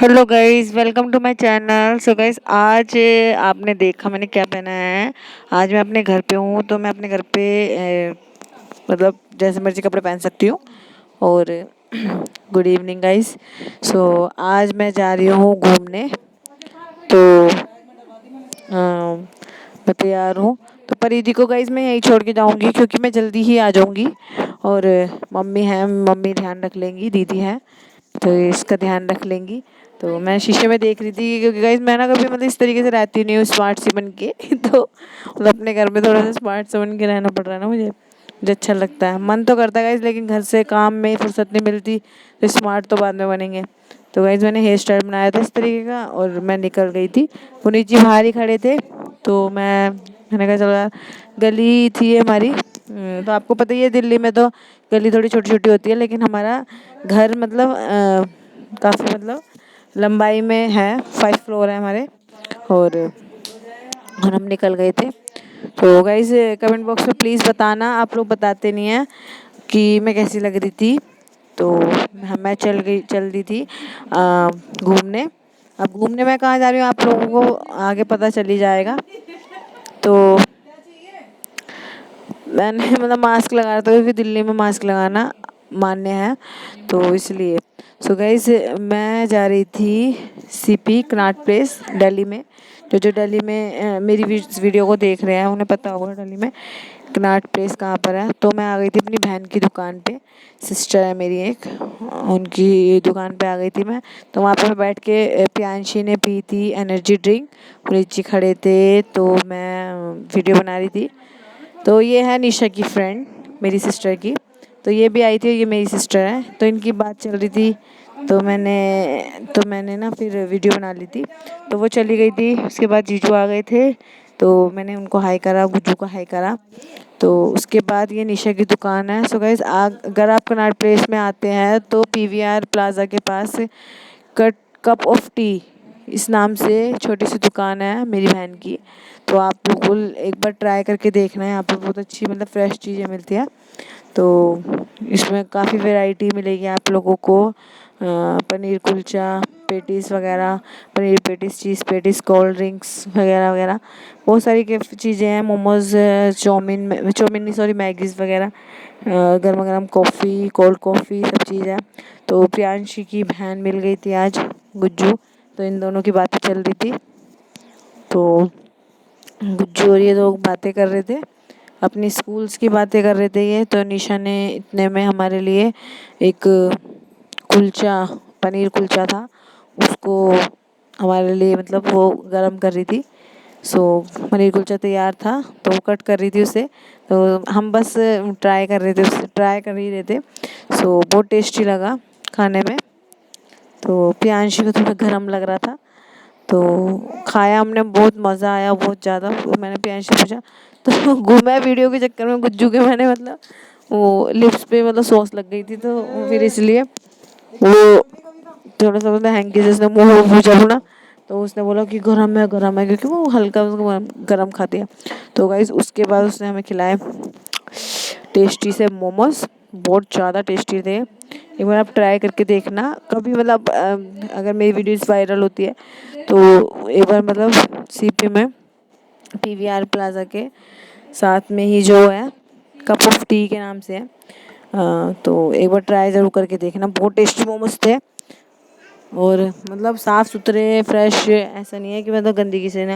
Hello guys, welcome to my channel. So guys, आज आपने देखा मैंने क्या पहना है। आज मैं अपने घर पे हूँ, तो मैं अपने घर पे मतलब जैसे मर्जी कपड़े पहन सकती हूँ। और गुड इवनिंग गाइस। सो आज मैं जा रही हूँ घूमने। तो मैं तैयार हूँ। तो परिधि को गाइस मैं यहीं छोड़ के जाऊँगी, क्योंकि मैं जल्दी ही आ जाऊँगी। और मम्मी है, मम्मी ध्यान रख लेंगी, दीदी है तो इसका ध्यान रख लेंगी। तो मैं शीशे में देख रही थी, क्योंकि गाइस मैं ना कभी मतलब इस तरीके से रहती नहीं हूँ स्मार्ट सी बन के तो मतलब अपने घर में थोड़ा सा स्मार्ट से बन के रहना पड़ रहा है ना मुझे अच्छा लगता है। मन तो करता है गाइस, लेकिन घर से काम में फुर्सत नहीं मिलती, तो स्मार्ट तो बाद में बनेंगे। तो गाइस मैंने हेयर स्टाइल बनाया था इस तरीके का, और मैं निकल गई थी। पुनीत जी बाहर ही खड़े थे, तो मैंने कहा चलो यार, गली थी हमारी। तो आपको पता ही है दिल्ली में तो गली थोड़ी छोटी छोटी होती है, लेकिन हमारा घर मतलब काफ़ी मतलब लंबाई में है, 5 फ्लोर है हमारे। और हम निकल गए थे। तो गाइस कमेंट बॉक्स में प्लीज़ बताना, आप लोग बताते नहीं हैं कि मैं कैसी लग रही थी। तो मैं चल दी थी घूमने। अब घूमने मैं कहाँ जा रही हूँ आप लोगों को आगे पता चल ही जाएगा। तो मैंने मतलब मास्क लगा रखा था, क्योंकि दिल्ली में मास्क लगाना मान्य है, तो इसलिए। सो गाइस मैं जा रही थी सीपी कनॉट प्लेस दिल्ली में। जो दिल्ली में मेरी वीडियो को देख रहे हैं उन्हें पता होगा दिल्ली में कनॉट प्लेस कहाँ पर है। तो मैं आ गई थी अपनी बहन की दुकान पे, सिस्टर है मेरी एक, उनकी दुकान पे आ गई थी मैं। तो वहाँ पे बैठ के प्रियांशी ने पी थी एनर्जी ड्रिंक, पुनीत जी खड़े थे, तो मैं वीडियो बना रही थी। तो ये है निशा की फ्रेंड, मेरी सिस्टर की। तो ये भी आई थी, ये मेरी सिस्टर है, तो इनकी बात चल रही थी। तो मैंने ना फिर वीडियो बना ली थी। तो वो चली गई थी, उसके बाद जीजू आ गए थे, तो मैंने उनको हाई करा, गुज्जू को हाई करा। तो उसके बाद ये निशा की दुकान है। सो गाइस अगर आप कनॉट प्लेस में आते हैं तो पीवीआर प्लाजा के पास कट कप ऑफ टी इस नाम से छोटी सी दुकान है मेरी बहन की। तो आप बिल्कुल एक बार ट्राई करके देखना है, यहाँ पर बहुत अच्छी मतलब फ्रेश चीज़ें मिलती हैं। तो इसमें काफ़ी वैरायटी मिलेगी आप लोगों को। पनीर कुलचा, पेटीज़ वगैरह, पनीर पेटीज़, चीज़ पेटीज़, कोल्ड ड्रिंक्स वगैरह वगैरह, बहुत सारी चीज़ें हैं। मोमोज़, चाउमीन नहीं सॉरी, मैगीज़ वगैरह, गर्मा गर्म कॉफ़ी, कोल्ड कॉफ़ी, सब चीज़ है। तो प्रियांशी की बहन मिल गई थी आज, गुज्जू। तो इन दोनों की बातें चल रही थी। तो गुज्जू और ये लोग बातें कर रहे थे, अपनी स्कूल्स की बातें कर रहे थे ये। तो निशा ने इतने में हमारे लिए एक कुलचा, पनीर कुलचा था, उसको हमारे लिए मतलब वो गरम कर रही थी। सो पनीर कुलचा तैयार था, तो वो कट कर रही थी उसे। तो हम बस ट्राई कर रहे थे, उसे ट्राई कर ही रहे थे। सो बहुत टेस्टी लगा खाने में। तो प्रियांशी को थोड़ा गरम लग रहा था, तो खाया हमने, बहुत मज़ा आया, बहुत ज़्यादा। तो मैंने प्रियांशी से पूछा, तो घूमा वीडियो के चक्कर में गुज्जू के मैंने मतलब वो लिप्स पे मतलब सॉस लग गई थी, तो फिर इसलिए वो थोड़ा सा मतलब हैंकी से उसने मुँह पूछा अपना। तो उसने बोला कि गरम है, क्योंकि वो हल्का उसको गरम खाती है। तो गाइस उसके बाद उसने हमें खिलाए टेस्टी से मोमोज, बहुत ज़्यादा टेस्टी थे। एक बार आप ट्राई करके देखना कभी, मतलब अगर मेरी वीडियोस वायरल होती है तो एक बार मतलब सीपी में पीवीआर प्लाजा के साथ में ही जो है कप ऑफ टी के नाम से है। तो एक बार ट्राई ज़रूर करके देखना, बहुत टेस्टी मोमोज थे। और मतलब साफ़ सुथरे फ्रेश, ऐसा नहीं है कि मतलब गंदगी से ना,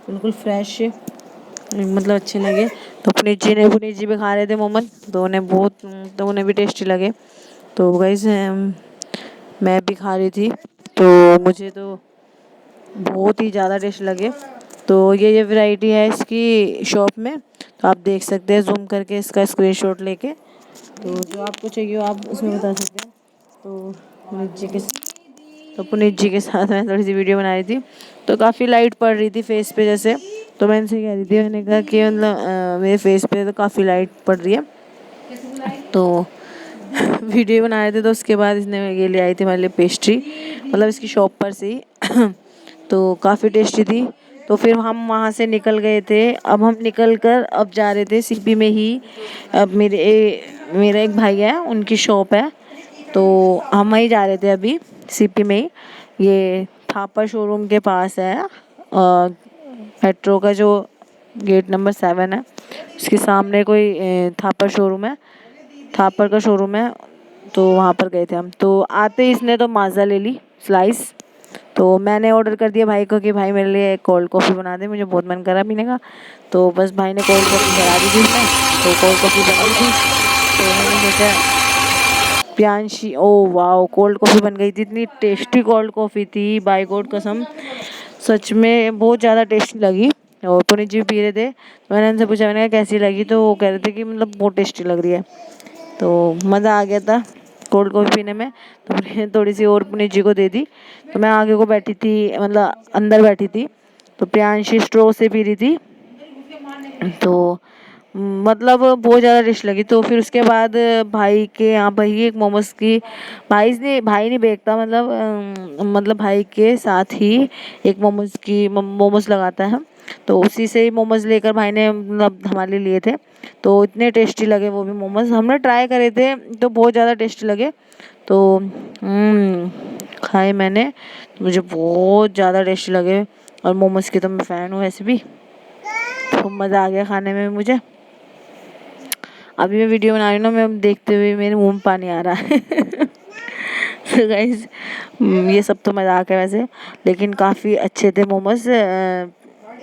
बिल्कुल फ्रेश, मतलब अच्छे लगे। तो पुनीत जी भी खा रहे थे मोमोज, तो उन्हें भी टेस्टी लगे। तो गाइस मैं भी खा रही थी, तो मुझे तो बहुत ही ज़्यादा टेस्ट लगे। तो ये वैरायटी है इसकी शॉप में, तो आप देख सकते हैं जूम करके इसका स्क्रीनशॉट लेके। तो जो आपको चाहिए हो आप उसमें बता सकते हैं। तो पुनीत जी के पुनीत जी के साथ मैं थोड़ी सी वीडियो बना रही थी, तो काफ़ी लाइट पड़ रही थी फेस पे जैसे। तो मैं इनसे कह रही थी, मैंने कहा कि मतलब मेरे फेस पे तो काफ़ी लाइट पड़ रही है। तो वीडियो बना रहे थे, तो उसके बाद इसने ये ले आई थी हमारे लिए पेस्ट्री, मतलब इसकी शॉप पर से ही तो काफ़ी टेस्टी थी। तो फिर हम वहाँ से निकल गए थे। अब हम निकल कर अब जा रहे थे सीपी में ही। अब मेरा एक भाई है, उनकी शॉप है, तो हम वहीं जा रहे थे अभी सीपी में ही। ये थापर शोरूम के पास है। मेट्रो का जो गेट नंबर 7 है उसके सामने कोई थापर शोरूम है, थापर का शोरूम है। तो वहाँ पर गए थे हम। तो आते ही इसने तो माज़ा ले ली स्लाइस। तो मैंने ऑर्डर कर दिया भाई को कि भाई मेरे लिए कोल्ड कॉफ़ी बना दे, मुझे बहुत मन करा पीने का। तो बस भाई ने कोल्ड कॉफ़ी करा दी थी उसने। तो कोल्ड कॉफ़ी बन गई थी। तो मैंने सोचा Priyanshi, oh wow, cold coffee बन गई थी। इतनी टेस्टी कोल्ड कॉफ़ी थी, बाय गॉड कसम, सच में बहुत ज़्यादा टेस्टी लगी। और पुनीत जी पी रहे थे, तो मैंने उनसे पूछा, मैंने कहा कैसी लगी, तो वो कह रहे थे कि मतलब बहुत टेस्टी लग रही है। तो मज़ा आ गया था कोल्ड कॉफ़ी पीने में। तो मैंने थोड़ी सी और पुनीत जी को दे दी। तो मैं आगे को बैठी थी, मतलब अंदर बैठी थी। तो प्रियांशी स्ट्रॉ से पी रही थी। तो मतलब बहुत ज़्यादा टेस्ट लगी। तो फिर उसके बाद भाई के यहाँ भाई एक मोमोज की, भाई नहीं बेचता, मतलब भाई के साथ ही एक मोमोज लगाता है। तो उसी से ही मोमोज लेकर भाई ने मतलब हमारे लिए लिए थे। तो इतने टेस्टी लगे वो भी मोमोज, हमने ट्राई करे थे तो बहुत ज़्यादा टेस्टी लगे। तो खाए मैंने, तो मुझे बहुत ज़्यादा टेस्टी लगे। और मोमोज की तो मैं फ़ैन हूँ वैसे भी। खूब मज़ा आ गया खाने में मुझे। अभी मैं वीडियो बना रही हूँ ना, मैं देखते हुए मेरे मुंह में पानी आ रहा है। तो गाइस ये सब तो मज़ाक है वैसे, लेकिन काफ़ी अच्छे थे मोमोज,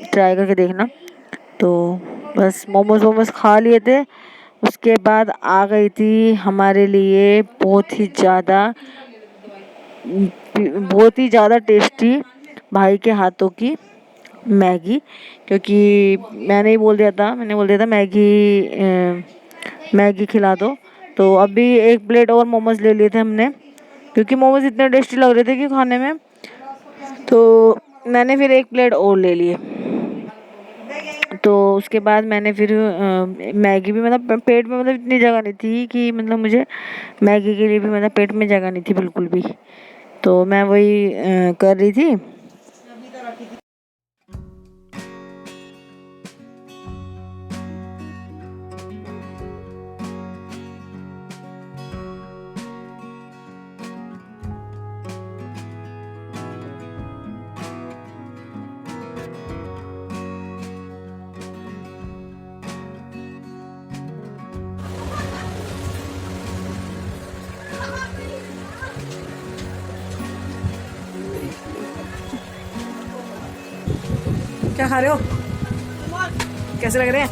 ट्राई करके देखना। तो बस मोमोज खा लिए थे। उसके बाद आ गई थी हमारे लिए बहुत ही ज़्यादा टेस्टी भाई के हाथों की मैगी। क्योंकि मैंने बोल दिया था मैगी खिला दो। तो अभी एक प्लेट और मोमोज ले लिए थे हमने, क्योंकि मोमोज इतने टेस्टी लग रहे थे कि खाने में। तो मैंने फिर एक प्लेट और ले लिए। तो उसके बाद मैंने फिर मैगी भी, मतलब पेट में मतलब इतनी जगह नहीं थी कि मतलब मुझे मैगी के लिए भी मतलब पेट में जगह नहीं थी बिल्कुल भी। तो मैं वही कर रही थी। क्या खा रहे हो? कैसे लग रहे हैं?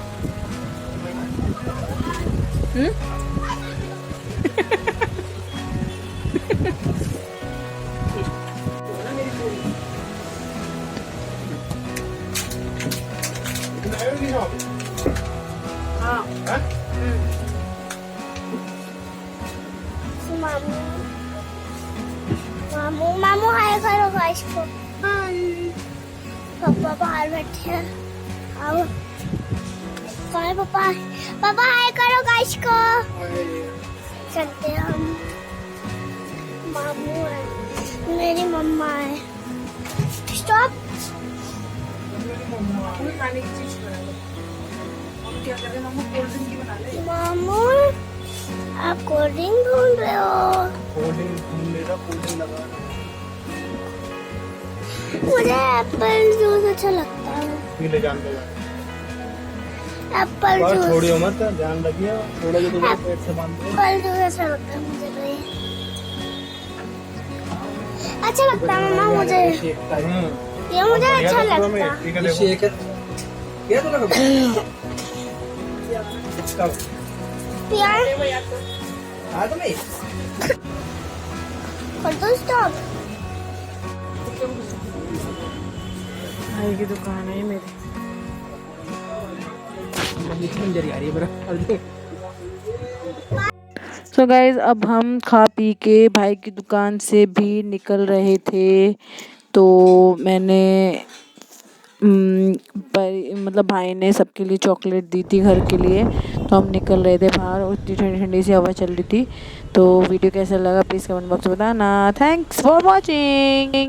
हाँ। मामू मामू हाय करो गाइस को। पापा बाहर बैठे हैं। आओ कौन है पापा? पापा हाय करो गाइस को। चलते हम। मामू है, मेरी मम्मा है। स्टॉप। मामू आप कोल्ड ड्रिंक ढूंढ रहे हो? कोल्ड ड्रिंक लगा। मुझे एप्पल जूस अच्छा लगता है। पीले जान दो। एप्पल जूस छोड़ियो मत, ध्यान रखिए, थोड़ा जो तुम्हारे पेट से बांध दो। एप्पल जूस अच्छा लगता है मुझे। तो अच्छा लगता है मम्मा मुझे। ये मुझे अच्छा लगता है। शेक है क्या तो लगा? प्यार आ तो नहीं कर दो स्टॉप। भाई की दुकान है मेरी। सो गाइज अब हम खा पी के भाई की दुकान से भी निकल रहे थे। तो मैंने मतलब भाई ने सबके लिए चॉकलेट दी थी घर के लिए। तो हम निकल रहे थे बाहर और इतनी ठंडी ठंडी सी हवा चल रही थी। तो वीडियो कैसा लगा प्लीज़ कमेंट बॉक्स में बताना। Thanks for watching.